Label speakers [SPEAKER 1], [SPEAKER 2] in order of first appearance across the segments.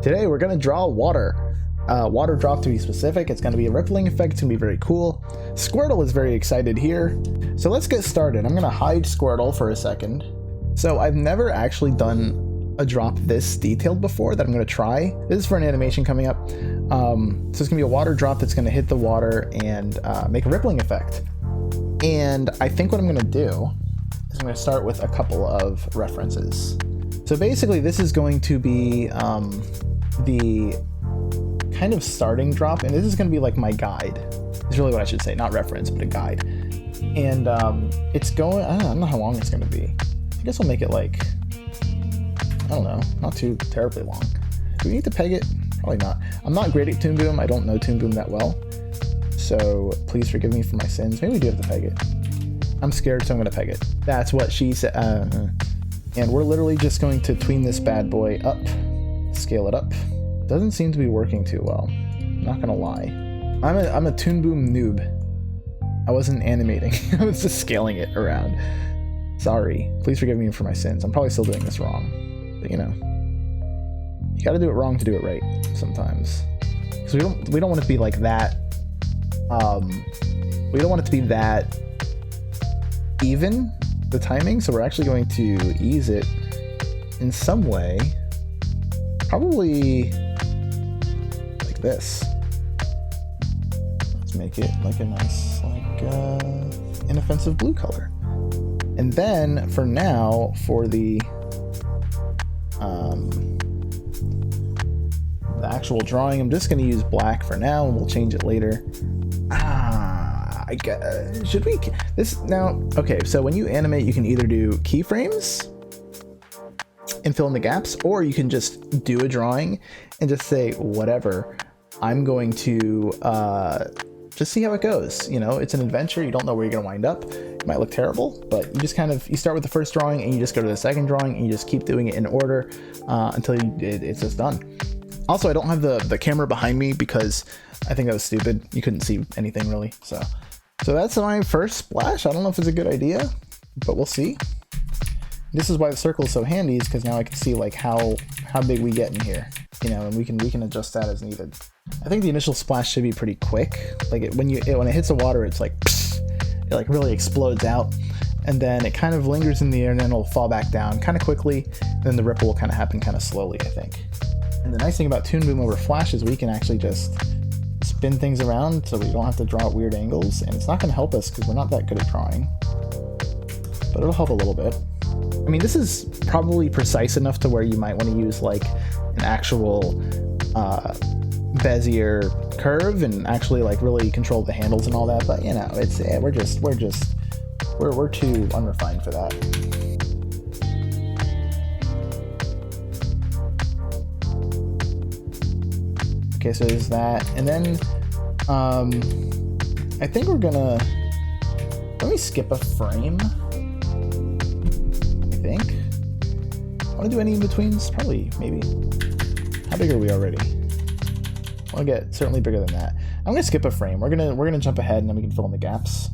[SPEAKER 1] Today we're going to draw water. Water drop to be specific. It's going to be a rippling effect. It's going to be very cool. Squirtle is very excited here. So let's get started. I'm going to hide Squirtle for a second. So I've never actually done a drop this detailed before that I'm going to try. This is for an animation coming up. So it's going to be a water drop that's going to hit the water and make a rippling effect. And I think what I'm going to do is I'm going to start with a couple of references. So basically this is going to be the kind of starting drop, and this is going to be like my guide. It's really what I should say, not reference, but a guide. And it's going, I don't know how long it's going to be. I guess I'll make it like, I don't know, not too terribly long. Do we need to peg it? Probably not. I'm not great at Toon Boom. I don't know Toon Boom that well. So please forgive me for my sins. Maybe we do have to peg it. I'm scared, so I'm going to peg it. That's what she said. And we're literally just going to tween this bad boy up, scale it up. Doesn't seem to be working too well. Not gonna lie. I'm a Toon Boom noob. I wasn't animating. I was just scaling it around. Sorry. Please forgive me for my sins. I'm probably still doing this wrong. But you know, you gotta do it wrong to do it right sometimes. Because we don't want it to be like that. We don't want it to be that even, the timing, so we're actually going to ease it in some way. Probably like this. Let's make it like a nice, like, inoffensive blue color. And then for now, for the actual drawing, I'm just going to use black for now, and we'll change it later. I guess, should we, this now, okay, so when you animate, you can either do keyframes and fill in the gaps, or you can just do a drawing and just say, whatever, I'm going to just see how it goes. You know, it's an adventure. You don't know where you're going to wind up. It might look terrible, but you just kind of, you start with the first drawing and you just go to the second drawing and you just keep doing it in order until it's just done. Also, I don't have the camera behind me because I think that was stupid. You couldn't see anything really, so that's my first splash. I don't know if it's a good idea, but we'll see. This is why the circle is so handy, is because now I can see like how big we get in here, you know, and we can adjust that as needed. I think the initial splash should be pretty quick. Like when it hits the water, it's like pfft, it like really explodes out, and then it kind of lingers in the air, and then it'll fall back down kind of quickly. And then the ripple will kind of happen kind of slowly, I think. And the nice thing about Toon Boom over Flash is we can actually just spin things around so we don't have to draw at weird angles, and it's not going to help us because we're not that good at drawing, but it'll help a little bit. I mean, this is probably precise enough to where you might want to use like an actual Bezier curve and actually like really control the handles and all that, but you know, it's we're too unrefined for that. Okay, so there's that, and then I think we're gonna, let me skip a frame. I think. Want to do any in-betweens? Probably, maybe. How big are we already? I want to get certainly bigger than that. I'm gonna skip a frame. We're gonna jump ahead, and then we can fill in the gaps.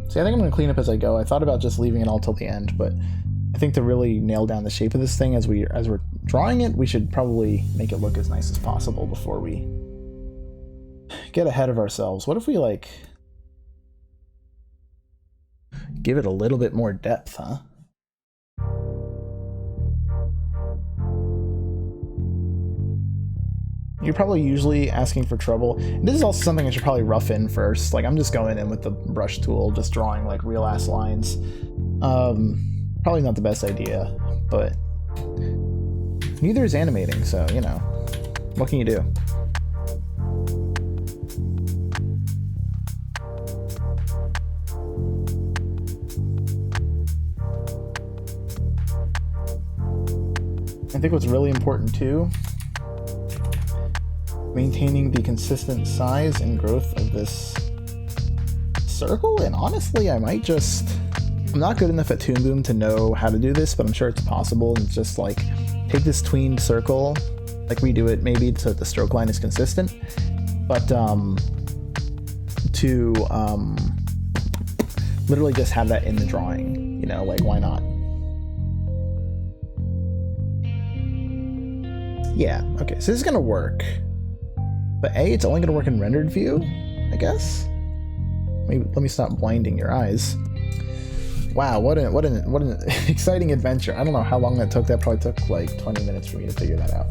[SPEAKER 1] See, I think I'm gonna clean up as I go. I thought about just leaving it all till the end, but I think to really nail down the shape of this thing as we're drawing it, we should probably make it look as nice as possible before we get ahead of ourselves. What if we like give it a little bit more depth, huh? You're probably usually asking for trouble. This is also something I should probably rough in first. Like I'm just going in with the brush tool, just drawing like real ass lines. Probably not the best idea, but neither is animating, so, you know, what can you do? I think what's really important too, maintaining the consistent size and growth of this circle, and honestly, I might just, I'm not good enough at Toon Boom to know how to do this, but I'm sure it's possible. And just like take this tweened circle, like redo it maybe so the stroke line is consistent, but to literally just have that in the drawing, you know, like why not? Yeah, okay, so this is gonna work. But A, it's only gonna work in rendered view, I guess? Maybe, let me stop blinding your eyes. Wow, what an exciting adventure. I don't know how long that took. That probably took like 20 minutes for me to figure that out.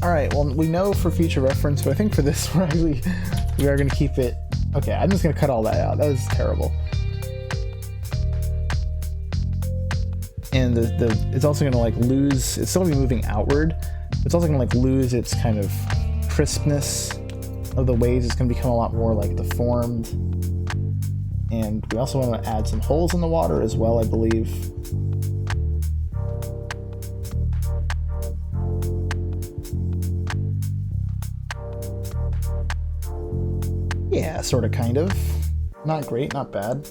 [SPEAKER 1] Alright, well, we know for future reference, but I think for this, we are going to keep it... Okay, I'm just going to cut all that out. That was terrible. And it's also going to like lose... It's still going to be moving outward. It's also going to like lose its kind of crispness of the waves. It's going to become a lot more like deformed. And we also want to add some holes in the water as well, I believe. Yeah, sort of, kind of. Not great, not bad.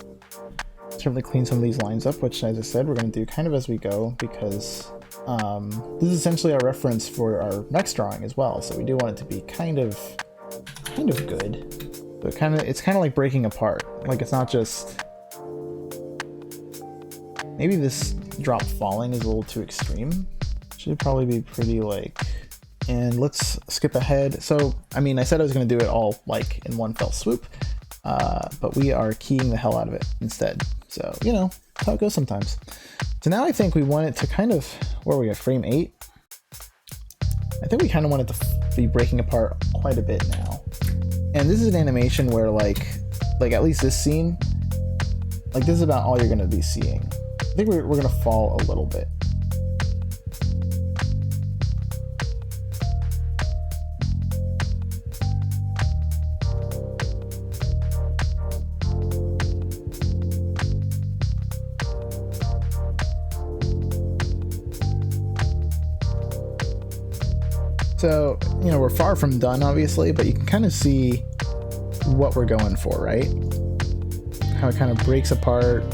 [SPEAKER 1] Certainly clean some of these lines up, which, as I said, we're going to do kind of as we go, because this is essentially our reference for our next drawing as well. So we do want it to be kind of good. So it's kind of like breaking apart. Like, it's not just... Maybe this drop falling is a little too extreme. Should probably be pretty like... And let's skip ahead. So, I mean, I said I was going to do it all like in one fell swoop, but we are keying the hell out of it instead. So, you know, that's how it goes sometimes. So now I think we want it to kind of... Where are we at? Frame 8? I think we kind of want it to be breaking apart quite a bit now. And this is an animation where like at least this scene, like this is about all you're going to be seeing. I think we're going to fall a little bit. So, you know, we're far from done, obviously, but you can kind of see what we're going for, right? How it kind of breaks apart.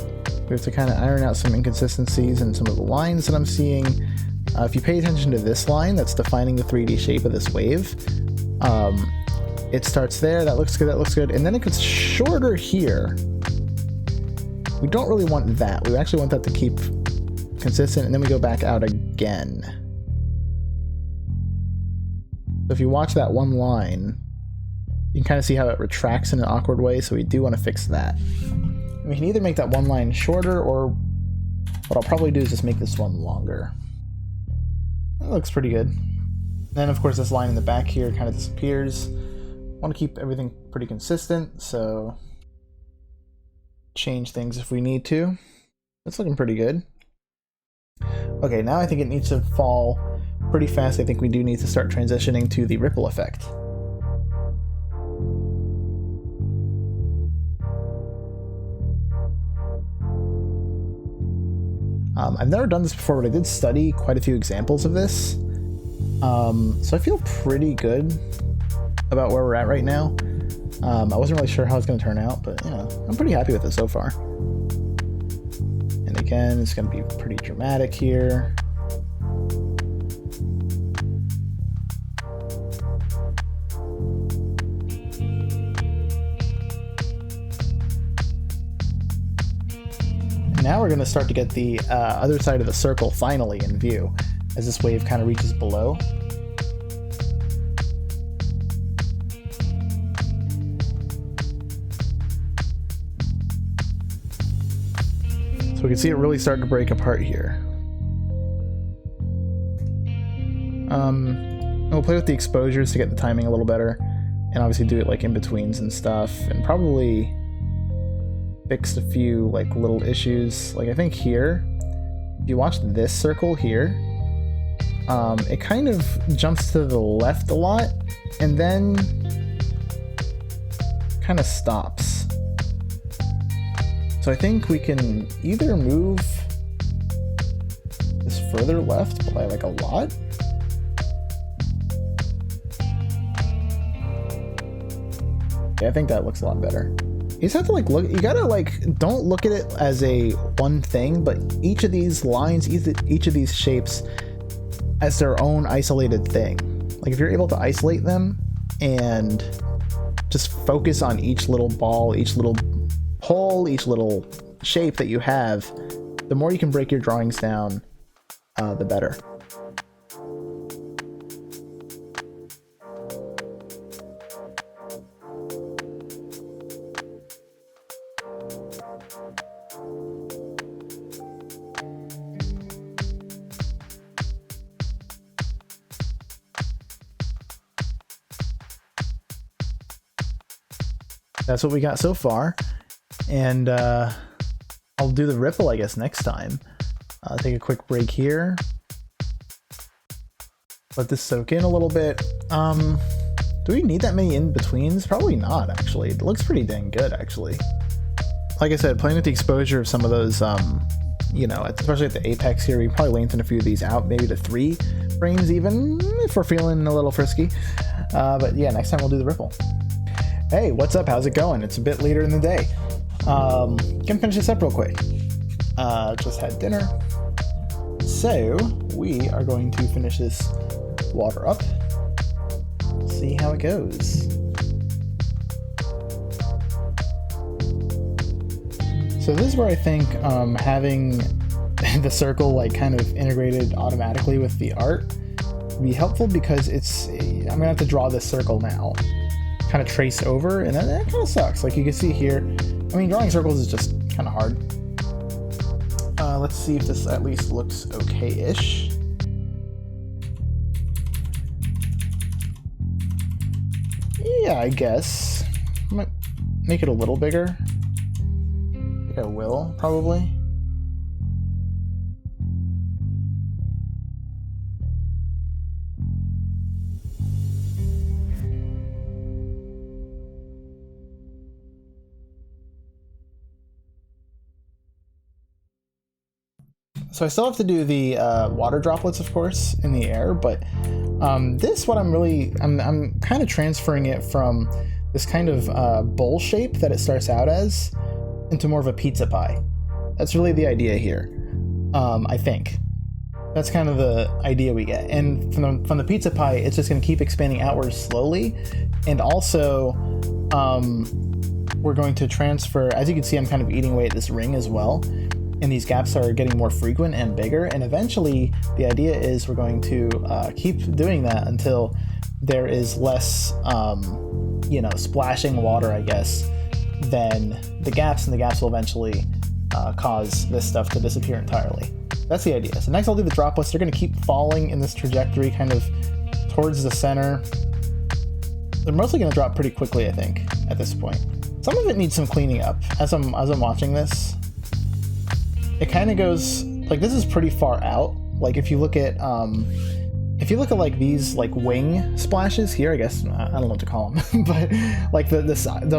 [SPEAKER 1] We have to kind of iron out some inconsistencies in some of the lines that I'm seeing. If you pay attention to this line that's defining the 3D shape of this wave, it starts there, that looks good, and then it gets shorter here. We don't really want that. We actually want that to keep consistent, and then we go back out again. So if you watch that one line, you can kind of see how it retracts in an awkward way, so we do want to fix that. And we can either make that one line shorter, or what I'll probably do is just make this one longer. That looks pretty good. Then of course this line in the back here kind of disappears. Want to keep everything pretty consistent, so change things if we need to. That's looking pretty good. Okay, now I think it needs to fall pretty fast. I think we do need to start transitioning to the ripple effect. I've never done this before, but I did study quite a few examples of this. So I feel pretty good about where we're at right now. I wasn't really sure how it's going to turn out, but you know, I'm pretty happy with it so far. And again, it's going to be pretty dramatic here. Now we're going to start to get the other side of the circle finally in view, as this wave kind of reaches below. So we can see it really starting to break apart here. We'll play with the exposures to get the timing a little better, and obviously do it like in betweens and stuff, and probably fixed a few like little issues. Like I think here, if you watch this circle here, it kind of jumps to the left a lot and then kind of stops. So I think we can either move this further left by like a lot. Yeah, I think that looks a lot better. You just have to like look, you gotta like, don't look at it as a one thing, but each of these lines, each of these shapes as their own isolated thing. Like if you're able to isolate them and just focus on each little ball, each little hole, each little shape that you have, the more you can break your drawings down, the better. that's what we got so far. And I'll do the ripple, I guess, next time. Take a quick break here. Let this soak in a little bit. Do we need that many in-betweens? Probably not, actually. It looks pretty dang good, actually. Like I said, playing with the exposure of some of those, you know, especially at the apex here, we can probably lengthen a few of these out, maybe to 3 frames even, if we're feeling a little frisky. But yeah, next time we'll do the ripple. Hey, what's up? How's it going? It's a bit later in the day. Gonna finish this up real quick. Just had dinner. So, we are going to finish this water up. See how it goes. So this is where I think having the circle like kind of integrated automatically with the art would be helpful, because it's, I'm gonna have to draw this circle now, kind of trace over, and that kind of sucks. Like you can see here, I mean, drawing circles is just kind of hard. Let's see if this at least looks okay-ish. Yeah, I guess. I might make it a little bigger. I think I will, probably. So I still have to do the water droplets, of course, in the air, but this, what I'm kind of transferring it from this kind of bowl shape that it starts out as into more of a pizza pie. That's really the idea here, I think. That's kind of the idea we get. And from the pizza pie, it's just going to keep expanding outwards slowly. And also, we're going to transfer, as you can see, I'm kind of eating away at this ring as well. And these gaps are getting more frequent and bigger, and eventually the idea is we're going to keep doing that until there is less, you know, splashing water, I guess, than the gaps, and the gaps will eventually cause this stuff to disappear entirely. That's the idea. So next I'll do the droplets. They're going to keep falling in this trajectory kind of towards the center. They're mostly going to drop pretty quickly, I think, at this point. Some of it needs some cleaning up. As I'm watching this, it kind of goes like, this is pretty far out. Like if you look at like these like wing splashes here, I guess, I don't know what to call them, but like the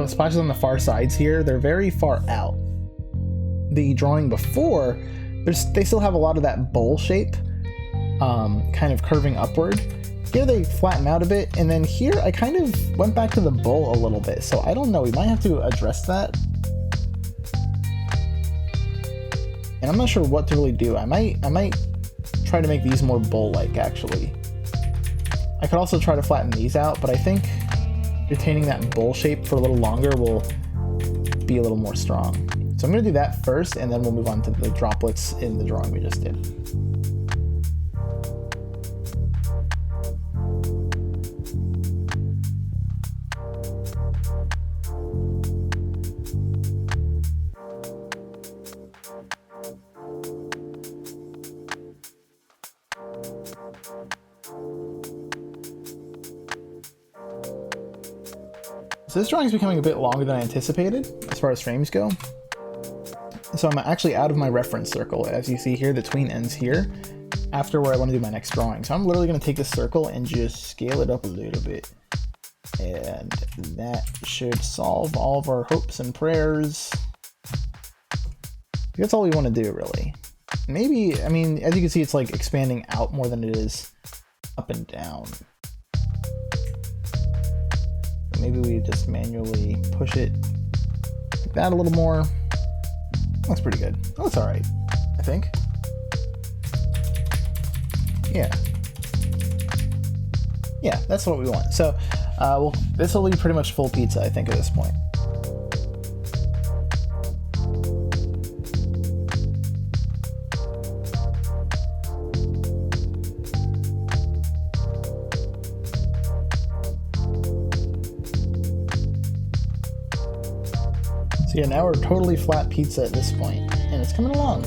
[SPEAKER 1] splashes on the far sides here, they're very far out. The drawing before, they still have a lot of that bowl shape, kind of curving upward. Here they flatten out a bit, and then here I kind of went back to the bowl a little bit. So I don't know, we might have to address that. And I'm not sure what to really do. I might try to make these more bowl-like, actually. I could also try to flatten these out, but I think retaining that bowl shape for a little longer will be a little more strong. So I'm going to do that first, and then we'll move on to the droplets in the drawing we just did. So this drawing is becoming a bit longer than I anticipated as far as frames go. So I'm actually out of my reference circle, as you see here, the tween ends here, after where I want to do my next drawing. So I'm literally going to take this circle and just scale it up a little bit. And that should solve all of our hopes and prayers. That's all we want to do, really. Maybe, I mean, as you can see, it's like expanding out more than it is up and down. Maybe we just manually push it like that a little more. That's pretty good. Oh, that's all right, I think. Yeah. Yeah, that's what we want. So, well, this will be pretty much full pizza, I think, at this point. So yeah, now we're totally flat pizza at this point, and it's coming along,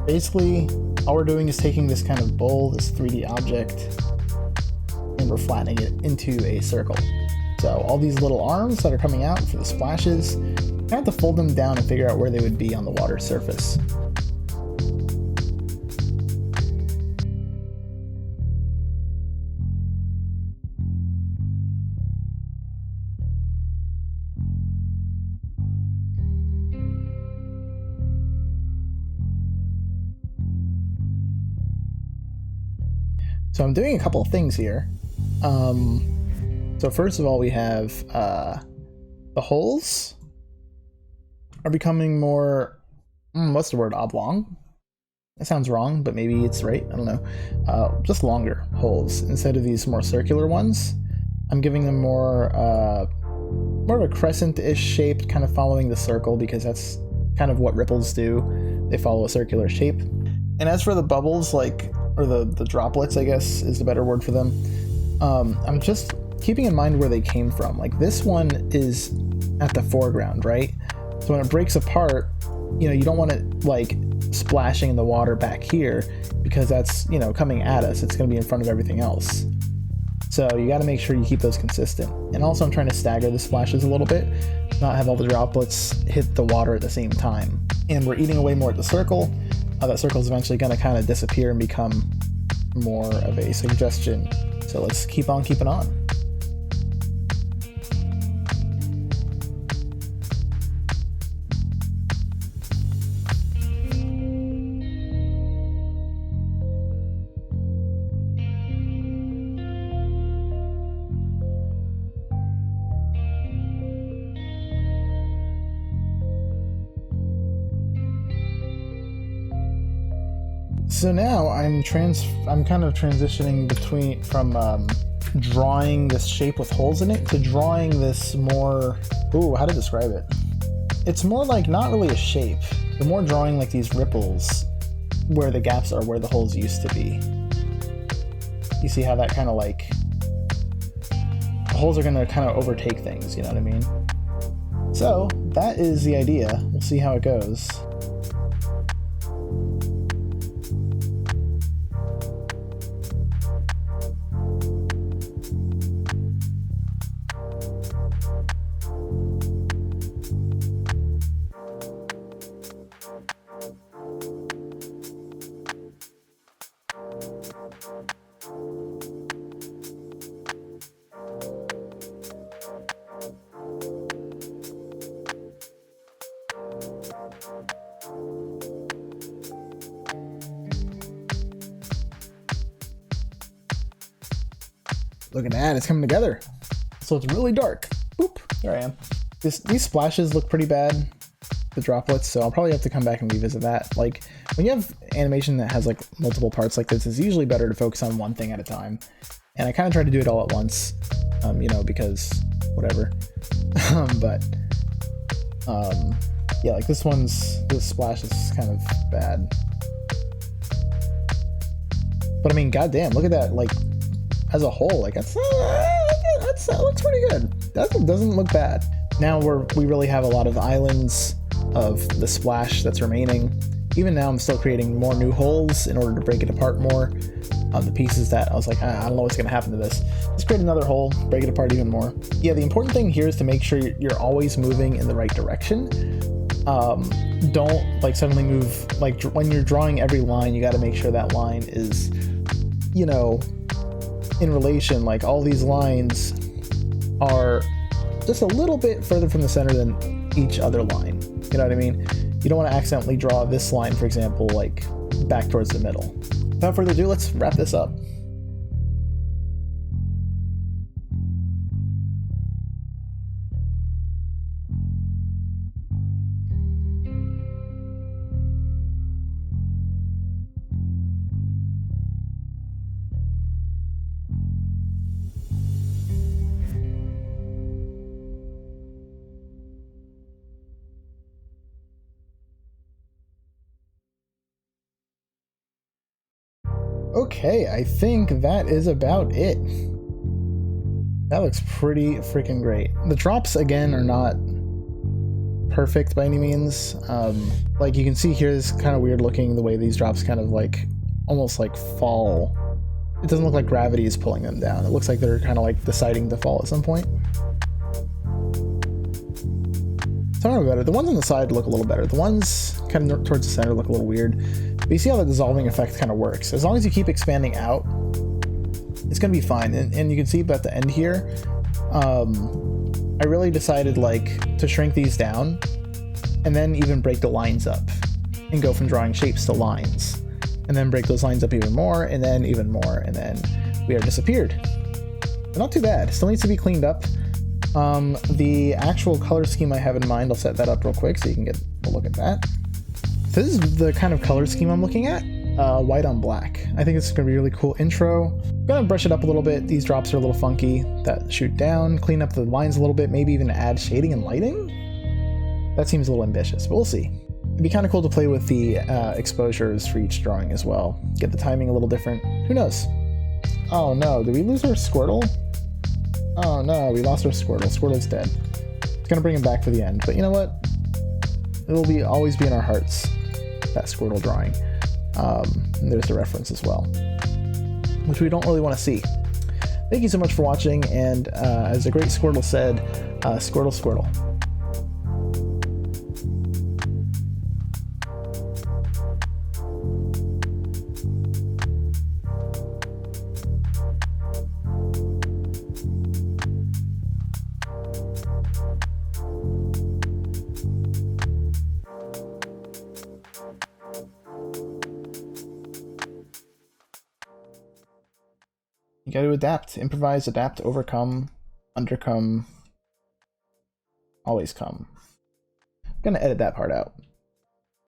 [SPEAKER 1] basically, all we're doing is taking this kind of bowl, this 3D object, and we're flattening it into a circle. So So all these little arms that are coming out for the splashes, I have to fold them down and figure out where they would be on the water surface. So I'm doing a couple of things here. So first of all, we have the holes are becoming more, what's the word, oblong? That sounds wrong, but maybe it's right, I don't know. Just longer holes instead of these more circular ones. I'm giving them more of a crescent-ish shape, kind of following the circle, because that's kind of what ripples do. They follow a circular shape. And as for the bubbles, like, or the droplets, I guess is the better word for them, I'm just keeping in mind where they came from. Like, this one is at the foreground, right? So when it breaks apart, you know, you don't want it like splashing in the water back here, because that's, you know, coming at us. It's going to be in front of everything else. So you got to make sure you keep those consistent. And also I'm trying to stagger the splashes a little bit, not have all the droplets hit the water at the same time. And we're eating away more at the circle. That circle is eventually going to kind of disappear and become more of a suggestion. So let's keep on keeping on. So now I'm kind of transitioning from drawing this shape with holes in it to drawing this more, how to describe it? It's more like not really a shape, but more drawing like these ripples where the gaps are, where the holes used to be. You see how that kind of like, the holes are going to kind of overtake things, you know what I mean? So that is the idea. We'll see how it goes. Look at that, it's coming together. So it's really dark. Boop, there I am. These splashes look pretty bad, the droplets, so I'll probably have to come back and revisit that. Like, when you have animation that has like multiple parts like this, it's usually better to focus on one thing at a time. And I kind of try to do it all at once, you know, because whatever. Yeah, like this splash is kind of bad. But I mean, goddamn, look at that, like, as a whole, like that looks pretty good. That doesn't look bad. Now we really have a lot of islands of the splash that's remaining. Even now I'm still creating more new holes in order to break it apart more on the pieces that I was like, I don't know what's gonna happen to this. Let's create another hole, break it apart even more. Yeah, the important thing here is to make sure you're always moving in the right direction. Don't like suddenly move, like when you're drawing every line, you got to make sure that line is, you know, in relation. Like all these lines are just a little bit further from the center than each other line. You know what I mean? You don't want to accidentally draw this line, for example, like back towards the middle. Without further ado, let's wrap this up. Okay, I think that is about it. That looks pretty freaking great. The drops, again, are not perfect by any means. Like you can see here, it's kind of weird looking the way these drops kind of like, almost like fall. It doesn't look like gravity is pulling them down. It looks like they're kind of like deciding to fall at some point. So I don't know about it. The ones on the side look a little better. The ones kind of towards the center look a little weird. But you see how the dissolving effect kind of works. As long as you keep expanding out, it's going to be fine. And you can see at the end here, I really decided like to shrink these down and then even break the lines up and go from drawing shapes to lines. And then break those lines up even more, and then even more, and then we are disappeared. But not too bad. Still needs to be cleaned up. The actual color scheme I have in mind, I'll set that up real quick so you can get a look at that. So this is the kind of color scheme I'm looking at. White on black. I think it's going to be a really cool intro. I'm going to brush it up a little bit. These drops are a little funky that shoot down. Clean up the lines a little bit. Maybe even add shading and lighting. That seems a little ambitious, but we'll see. It'd be kind of cool to play with the exposures for each drawing as well. Get the timing a little different. Who knows? Oh no, did we lose our Squirtle? Oh no, we lost our Squirtle. Squirtle's dead. It's gonna bring him back for the end, but you know what? It will always be in our hearts, that Squirtle drawing. And there's the reference as well, which we don't really want to see. Thank you so much for watching, and as a great Squirtle said, Squirtle, Squirtle. You got to adapt, improvise, adapt, overcome, undercome, always come. I'm gonna edit that part out.